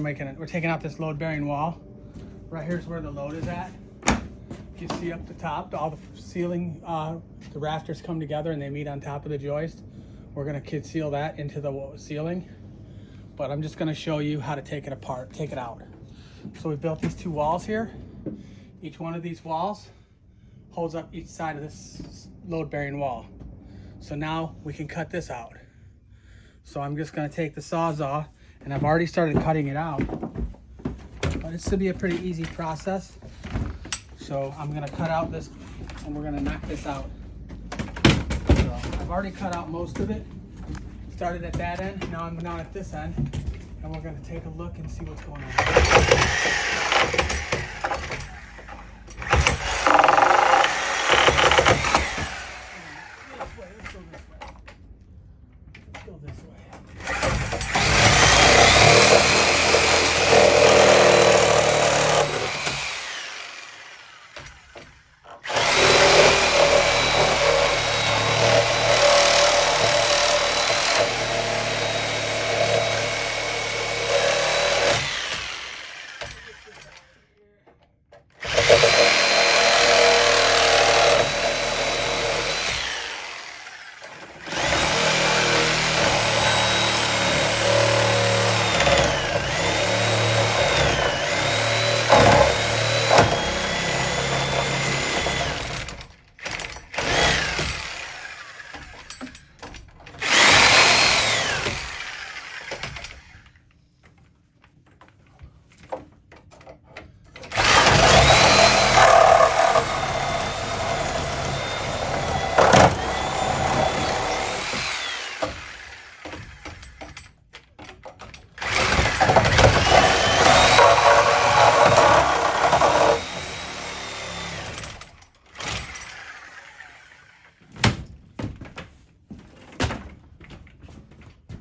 We're taking out this load bearing wall. Right here's where the load is at. You see up the top, all the ceiling, the rafters come together and they meet on top of the joist. We're gonna kid seal that into the ceiling, but I'm just gonna show you how to take it apart, take it out. So we built these two walls here. Each one of these walls holds up each side of this load bearing wall. So now we can cut this out. So I'm just gonna take the Sawzall, and I've already started cutting it out, but this should be a pretty easy process. So I'm gonna cut out this, and we're gonna knock this out. So I've already cut out most of it. Started at that end, now I'm down at this end, and we're gonna take a look and see what's going on.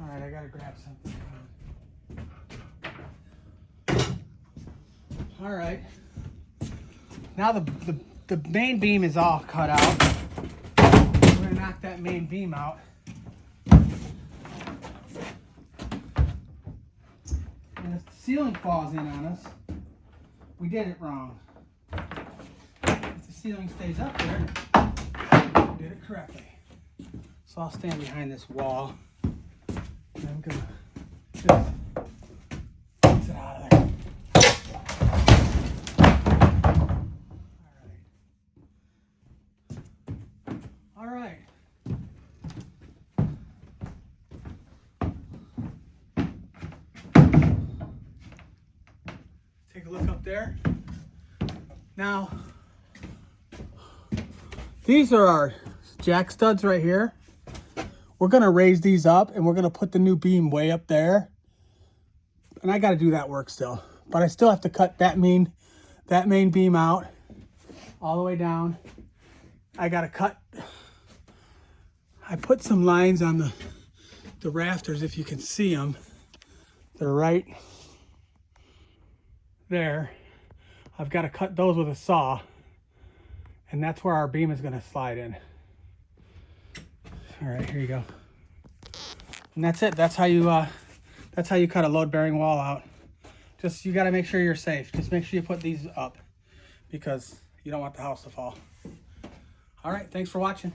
Alright, I gotta grab something. Alright. Now the main beam is all cut out. We're gonna knock that main beam out. And if the ceiling falls in on us, we did it wrong. If the ceiling stays up there, we did it correctly. So I'll stand behind this wall. And I'm gonna just get it out of there. All right. Take a look up there. Now, these are our jack studs right here. We're gonna raise these up and we're gonna put the new beam way up there. And I gotta do that work still. But I still have to cut that main beam out all the way down. I gotta cut, I put some lines on the rafters, if you can see them. They're right there. I've gotta cut those with a saw. And that's where our beam is gonna slide in. All right, here you go. And that's it. That's how you cut a load bearing wall out. Just, you got to make sure you're safe. Just make sure you put these up because you don't want the house to fall. All right, thanks for watching.